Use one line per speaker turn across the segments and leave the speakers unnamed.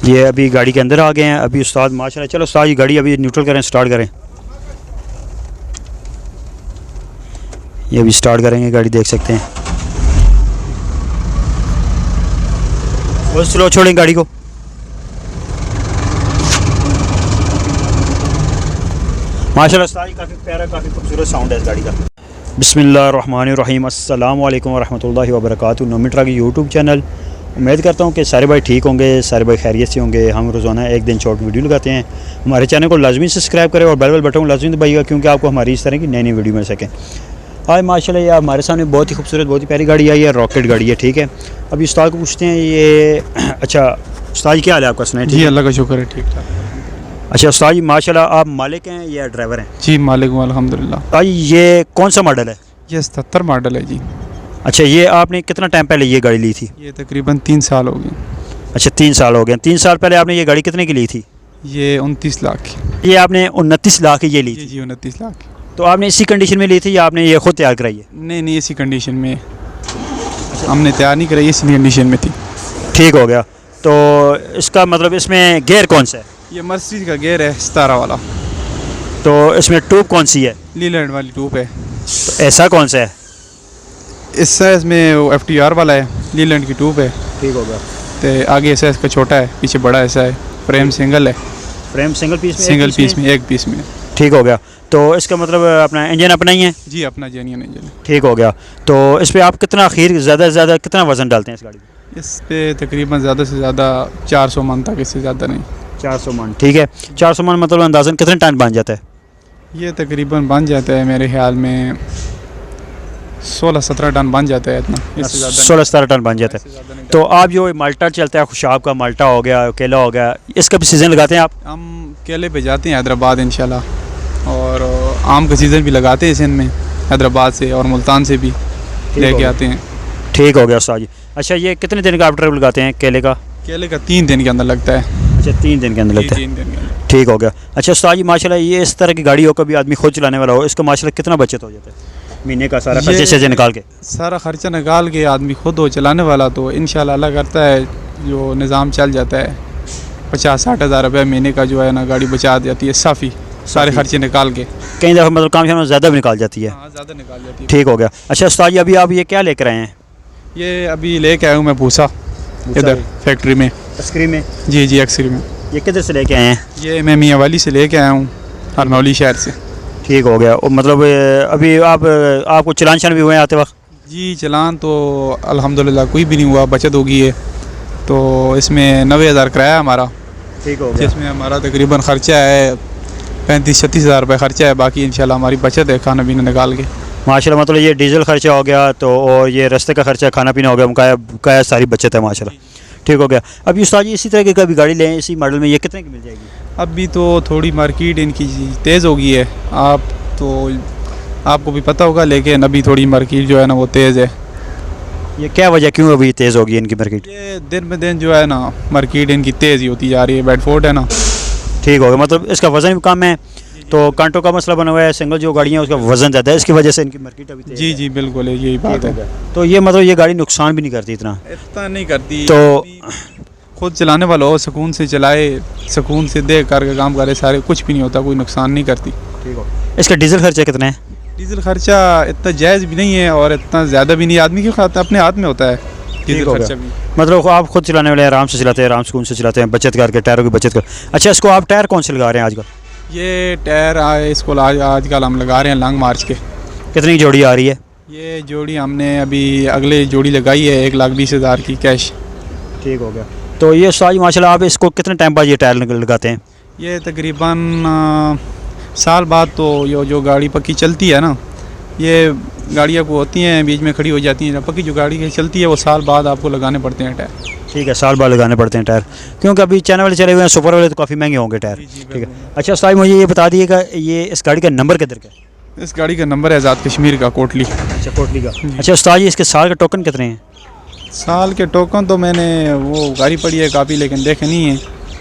ये अभी गाड़ी के अंदर आ गए हैं। अभी उस्ताद माशाल्लाह, चलो उस्ताद ये गाड़ी अभी न्यूट्रल करें, स्टार्ट करें। ये अभी स्टार्ट करेंगे गाड़ी, देख सकते हैं। बहुत स्लो छोड़ें गाड़ी को। माशाल्लाह उस्ताद काफ़ी प्यारा, काफ़ी खूबसूरत साउंड है इस गाड़ी का। बिस्मिल्लाहिर्रहमानिर्रहीम, अस्सलाम वालेकुम वरहमतुल्लाहि वबरकातुहू। Nomi truck YouTube channel. उम्मीद करता हूँ कि सारे भाई ठीक होंगे, सारे भाई खैरियत से होंगे। हम रोज़ाना एक दिन शॉर्ट वीडियो लगाते हैं। हमारे चैनल को लाजमी सब्सक्राइब करें और बेल बटन को लाजमी दबाइएगा, क्योंकि आपको हमारी इस तरह की नई नई वीडियो मिल सकें। आज माशाल्लाह ये हमारे सामने बहुत ही खूबसूरत, बहुत ही प्यारी गाड़ी आई है, रॉकेट गाड़ी है, ठीक है। अभी उस्ताद को पूछते हैं ये। अच्छा उस्ताद जी, क्या हाल है आपका? सुनाए।
जी अल्लाह का शुक्र है, ठीक ठाक।
अच्छा उस्ताद जी माशाल्लाह, आप मालिक हैं या ड्राइवर हैं?
जी मालिक हूँ अल्हम्दुलिल्लाह।
आज ये कौन सा मॉडल है?
ये 77 मॉडल है जी।
अच्छा, ये आपने कितना टाइम पहले ये गाड़ी ली थी?
ये तकरीबन 3 साल हो गए।
अच्छा 3 साल हो गए। 3 साल पहले आपने ये गाड़ी कितने की ली थी?
ये 29 लाख की।
ये आपने 29 लाख की ये ली
जी
थी?
जी 29 लाख की।
तो आपने इसी कंडीशन में ली थी या आपने ये खुद तैयार कराई है?
नहीं नहीं, इसी कंडीशन में हमने तैयार नहीं कराई, इसी कंडीशन में थी।
ठीक हो गया। तो इसका मतलब इसमें गेयर कौन सा है?
ये मर्सिडीज का गेयर है 17 वाला।
तो इसमें ट्यूब कौन सी है?
लीलैंड वाली ट्यूब है।
तो ऐसा कौन सा है?
इस साइज में वो FTR वाला है, लीलैंड की ट्यूब है।
ठीक हो गया।
तो आगे ऐसा इसका छोटा है, पीछे बड़ा ऐसा है। फ्रेम सिंगल है।
फ्रेम सिंगल पीस में?
सिंगल पीस में, एक पीस में।
ठीक हो गया। तो इसका मतलब अपना इंजन अपना ही है?
जी अपना जेन्युइन इंजन है।
ठीक हो गया। तो इस पर आप कितना आखिर ज़्यादा से ज़्यादा कितना वज़न डालते हैं इस गाड़ी में?
इस पे तकरीबन ज़्यादा से ज़्यादा 400 मन तक, इससे ज़्यादा नहीं।
400 मन। ठीक है। 400 मन मतलब अंदाज़न कितने टन बन जाता है?
ये तकरीबन बन जाता है मेरे ख्याल में 16-17 टन बन जाता है, इतना। इससे ज़्यादा
16-17 टन बन जाता है। तो आप जो माल्टा चलता है, खुशाब का माल्टा हो गया, केला हो गया, इसका भी सीज़न लगाते हैं आप?
हम केले पे जाते हैं हैदराबाद इंशाल्लाह, और आम का सीज़न भी लगाते हैं इस में, हैदराबाद से और मुल्तान से भी लेके आते हैं।
ठीक हो गया उस्ताद जी। अच्छा ये कितने दिन का आप ट्रिप लगाते हैं केले का?
केले का 3 दिन के अंदर लगता है।
अच्छा 3 दिन के अंदर लगता है।
3 दिन के अंदर।
ठीक हो गया। अच्छा उस्ताद जी माशाल्लाह, ये इस तरह की गाड़ी हो, कभी आदमी खुद चलाने वाला हो, इसका माशाल्लाह कितना बचत हो जाता है महीने का सारा खर्चे से निकाल के?
सारा खर्चा निकाल के आदमी खुद हो चलाने वाला तो इंशाल्लाह अल्लाह करता है जो निज़ाम चल जाता है। 50-60 हज़ार रुपये महीने का जो है ना गाड़ी बचा जाती है, साफ़ी सारे खर्चे निकाल के।
कई दफ़ा मतलब काम शाम ज़्यादा भी निकाल जाती है।
हाँ ज़्यादा निकाल जाती है।
ठीक हो गया। अच्छा उस्ताद जी अभी आप ये क्या लेकर आए हैं?
ये अभी लेके आया हूँ मैं भूसा, इधर फैक्ट्री में।
स्क्रीन में?
जी जी एक्सरी में।
ये किधर से लेके आए हैं?
ये मैं मियाँवाली से लेके आया हूँ, हरनौली शहर से।
ठीक हो गया। और मतलब अभी आपको चलान शान भी हुए हैं आते वक्त?
जी चलान तो अल्हम्दुलिल्लाह कोई भी नहीं हुआ, बचत होगी है। तो इसमें 90,000 किराया हमारा।
ठीक हो गया।
जिसमें हमारा तकरीबन ख़र्चा है 35-36 हज़ार रुपये खर्चा है, बाकी इंशाल्लाह हमारी बचत है खाना पीना निकाल के।
माशाल्लाह, मतलब ये डीजल खर्चा हो गया तो, और ये रास्ते का खर्चा, खाना पीना हो गया, मुकाया सारी बचत है माशाल्लाह। ठीक हो गया। अभी उस्ताद जी इसी तरह की कभी गाड़ी लें इसी मॉडल में, ये कितने की मिल जाएगी?
अभी तो थोड़ी मार्केट इनकी तेज़ हो गई है, आप तो आपको भी पता होगा, लेकिन अभी थोड़ी मार्केट जो है ना वो तेज़ है।
ये क्या वजह, क्यों अभी तेज़ होगी इनकी मार्केट?
ये दिन ब दिन जो है ना मार्केट इनकी तेज़ ही होती जा रही है। बेडफोर्ड है ना।
ठीक हो गया। मतलब इसका वज़न भी कम है, तो कांटों का मसला बना हुआ है। सिंगल जो गाड़ियाँ उसका वज़न ज़्यादा है, इसकी वजह से इनकी मार्केट अभी तेज़
जी
है।
जी बिल्कुल यही बात है।
तो ये मतलब ये गाड़ी नुकसान भी नहीं करती इतना
नहीं करती।
तो
खुद चलाने वाला हो, सुकून से चलाए, सुकून से देख करके काम करे, सारे कुछ भी नहीं होता, कोई नुकसान नहीं करती।
ठीक हो। इसका डीजल खर्चा कितना है?
डीजल खर्चा इतना जायज़ भी नहीं है और इतना ज़्यादा भी नहीं, आदमी के खाता अपने हाथ में होता है डीजल खर्चा भी।
मतलब आप खुद चलाने वाले आराम से चलाते हैं, आराम सुकून से चलाते हैं, बचत करके, टायरों की बचत कर। अच्छा इसको आप टायर कौन से लगा रहे हैं आजकल?
ये टायर इसको आजकल हम लगा रहे हैं लॉन्ग मार्च के।
कितनी जोड़ी आ रही है?
ये जोड़ी हमने अभी अगले जोड़ी लगाई है 1,20,000 की कैश।
ठीक हो गया। तो ये साज माशाल्लाह, आप इसको कितने टाइम बाद ये टायर लगाते हैं?
ये तकरीबन साल बाद। तो ये जो गाड़ी पक्की चलती है ना, ये गाड़ियाँ को होती हैं बीच में खड़ी हो जाती हैं, पक्की जो गाड़ी चलती है वो साल बाद आपको लगाने पड़ते हैं टायर।
ठीक है, साल बाद लगाने पड़ते हैं टायर, क्योंकि अभी चाइना वाले चले हुए हैं, सुपर वाले तो काफ़ी महंगे होंगे टायर। ठीक है। अच्छा साज मुझे ये बता दीजिएगा, ये इस गाड़ी का नंबर किधर का है?
इस गाड़ी का नंबर है आज़ाद कश्मीर का, कोटली।
अच्छा कोटली का। अच्छा उस्ताद जी इसके साल के टोकन कितने हैं?
साल के टोकन तो मैंने वो गाड़ी पड़ी है काफ़ी, लेकिन देखे नहीं है।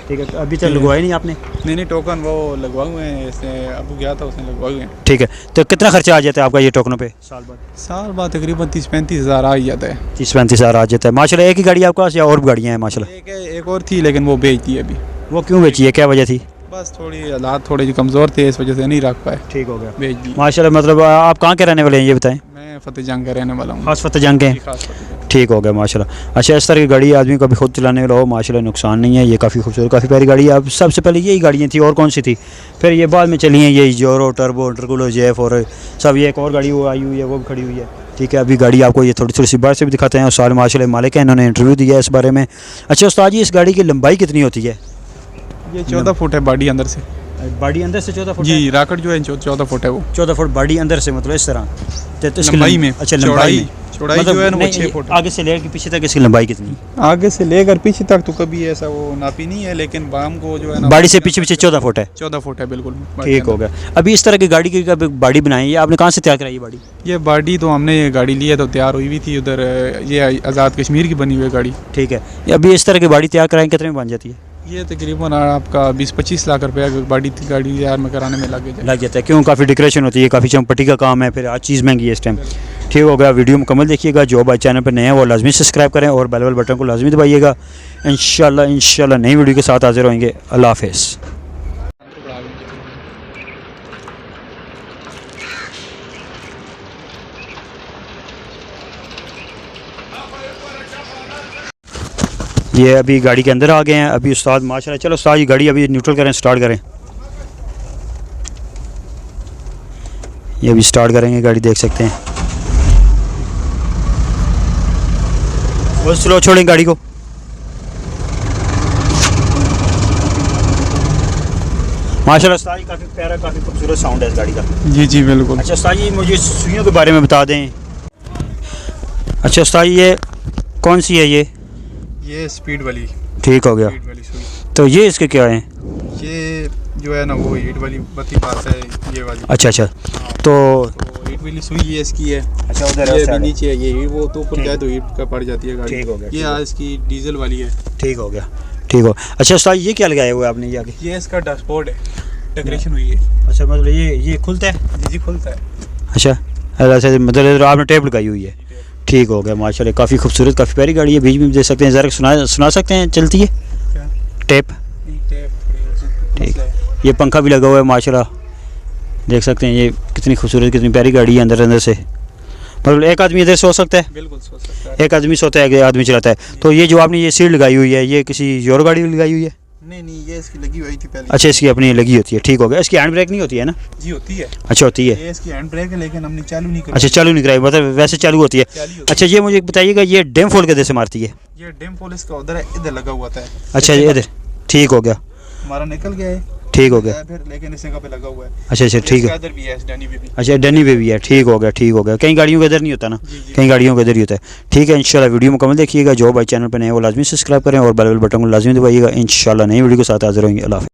ठीक है, तो अभी तक लगवाया नहीं आपने?
नहीं टोकन वो लगवाए हुए हैं, ऐसे अबू गया था उसने लगवाए हुए हैं।
ठीक है, तो कितना खर्चा आ जाता है आपका ये टोकनों पे
साल बाद तकरीबन 30-35 हज़ार आ ही जाता है।
30-35 हज़ार आ जाता है माशाल्लाह। एक ही गाड़ी आपके पास या और भी गाड़ियाँ हैं माशाल्लाह?
एक और थी लेकिन वो बेच दी अभी।
वो क्यों बेची है, क्या वजह थी?
बस थोड़ी हालात थोड़े कमज़ोर थे, इस वजह से नहीं रख पाए।
ठीक हो गया,
बेच दी
माशाल्लाह। मतलब आप कहाँ के रहने वाले हैं ये बताएं?
मैं फतेह जंग का रहने वाला हूँ।
खास फतेह जंग के हैं?
खास फतेह जंग।
ठीक हो गया माशाल्लाह। अच्छा, इस तरह की गाड़ी आदमी कभी खुद चलाने वाला हो माशाल्लाह नुकसान नहीं है। ये काफ़ी खूबसूरत काफ़ी प्यारी गाड़ी है। अब सबसे पहले यही गाड़ियाँ थी, और कौन सी थी? फिर ये बाद में चली हैं ये जोरो, टर्बो, इंटरकूलर, जेफ और सब। ये एक और गाड़ी वो आई हुई है, वो भी खड़ी हुई है। ठीक है, अभी गाड़ी आपको ये थोड़ी सी बाहर से भी दिखाते हैं। और साल माशाल्लाह मालिक है, इन्होंने इंटरव्यू दिया है इस बारे में। अच्छा उस्ताद जी, इस गाड़ी की लंबाई कितनी होती है?
ये 14 फुट है बॉडी अंदर से।
बॉडी अंदर से 14 फुट
जी, राकेट जो है 14 फुट है वो।
14 फुट बॉडी अंदर से, मतलब इस तरह तो इसकी
लंबाई में।
अच्छा, लंबाई में
चौड़ाई
मतलब
जो है ना वो
नहीं,
6 फुट।
आगे से लेकर पीछे तक इसकी लंबाई कितनी?
आगे से लेकर पीछे तक तो कभी ऐसा वो नापी नहीं है, लेकिन बाम को जो है ना
बॉडी से पीछे 14 फुट है।
14 फुट है बिल्कुल।
ठीक हो गया। अभी इस तरह की गाड़ी की बॉडी बनाई है आपने, कहाँ से तैयार कराई ये बॉडी?
ये बॉडी तो हमने ये गाड़ी ली है तो तैयार हुई हुई थी उधर, ये आज़ाद कश्मीर की बनी हुई है गाड़ी।
ठीक है, अभी इस तरह की बॉडी तैयार कराएं कितने में बन जाती है?
ये तकरीबन आपका 20-25 लाख रुपया गाड़ी तैयार में कराने में लग
जाता है। क्यों? काफ़ी डेकोरेशन होती है, काफ़ी चमपटी का काम है, फिर हर चीज़ महंगी है इस टाइम। ठीक हो गया, वीडियो मुकम्मल देखिएगा। जो भाई चैनल पर नए हैं वो लाजमी सब्सक्राइब करें और बेल बटन को लाजमी दबाइएगा। इंशाल्लाह नई वीडियो के साथ हाजिर होंगे। अल्लाह हाफ़िज़। ये अभी गाड़ी के अंदर आ गए हैं। अभी उस्ताद माशाल्लाह, चलो उस्ताद ये गाड़ी अभी न्यूट्रल करें, स्टार्ट करें। ये अभी स्टार्ट करेंगे गाड़ी, देख सकते हैं। बहुत स्लो छोड़ेंगे गाड़ी को। माशाल्लाह उस्ताद, काफ़ी प्यारा काफ़ी खूबसूरत साउंड है इस गाड़ी का।
जी बिल्कुल।
अच्छा उस्ताद जी, मुझे सुइयों के बारे में बता दें। अच्छा उस्ताद, ये कौन सी है
ये स्पीड वाली।
ठीक हो गया।
स्पीड वाली सुई।
तो ये इसके क्या है?
ये जो है ना वो हीट वाली बत्ती पास है, ये वाली।
अच्छा तो
हीट वाली सुई ये इसकी है।
अच्छा, उधर
ये भी नीचे है, ये वो तो ऊपर जाए तो हीट का पड़ जाती है गाड़ी।
ठीक हो गया।
ये आज इसकी डीजल वाली है।
ठीक हो गया, ठीक हो। अच्छा उस्ताद, ये क्या लगाया हुआ है आपने? ये आगे
ये इसका डैशबोर्ड है, डेकोरेशन हुई है।
अच्छा, मतलब ये खुलता है?
जी खुलता है।
अच्छा, मतलब आपने टेप लगाई हुई है। ठीक हो गया माशाल्लाह, काफ़ी खूबसूरत काफ़ी प्यारी गाड़ी है। बीच में देख सकते हैं, ज़रा सुना सकते हैं, चलती है टेप? ठीक, ये पंखा भी लगा हुआ है माशाल्लाह, देख सकते हैं। ये कितनी खूबसूरत कितनी प्यारी गाड़ी है अंदर से। मतलब एक आदमी इधर सो सकता है? बिल्कुल सो सकता है। एक आदमी सोता है, एक आदमी चलाता है। तो ये जो आपने ये सीट लगाई हुई है, ये किसी और गाड़ी में लगाई हुई है?
नहीं, ये इसकी लगी हुई थी पहले।
अच्छा, इसकी अपनी लगी होती है। ठीक हो गया। इसकी हैंड ब्रेक नहीं होती है ना?
जी होती है।
अच्छा, होती है।
ये इसकी हैंड ब्रेक है लेकिन हमने चालू नहीं कराई।
अच्छा, चालू नहीं कराई, मतलब वैसे चालू होती है। अच्छा, ये मुझे बताइएगा, ये डेम फोल्ड कैसे मारती है?
ये डेम फोल्ड इसका उधर है, इधर लगा हुआ था।
अच्छा, ये इधर। ठीक हो गया,
हमारा निकल गया है।
ठीक हो गया
फिर, लेकिन इस जगह पे लगा हुआ है।
अच्छा, ठीक है।
इधर भी है, डनी पे भी।
अच्छा, डनी पे भी है। ठीक हो गया, ठीक हो गया। कई गाड़ियों के इधर नहीं होता ना, कई गाड़ियों के इधर ही होता है। ठीक है, इंशाल्लाह वीडियो मुकम्मल देखिएगा। जो भाई चैनल पर नए वो लाजमी सब्सक्राइब करें और बेल बटन को लाजमी दबाइएगा। इंशाल्लाह नई वीडियो के साथ हाजिर होंगे। अल्लाह हाफ़िज़।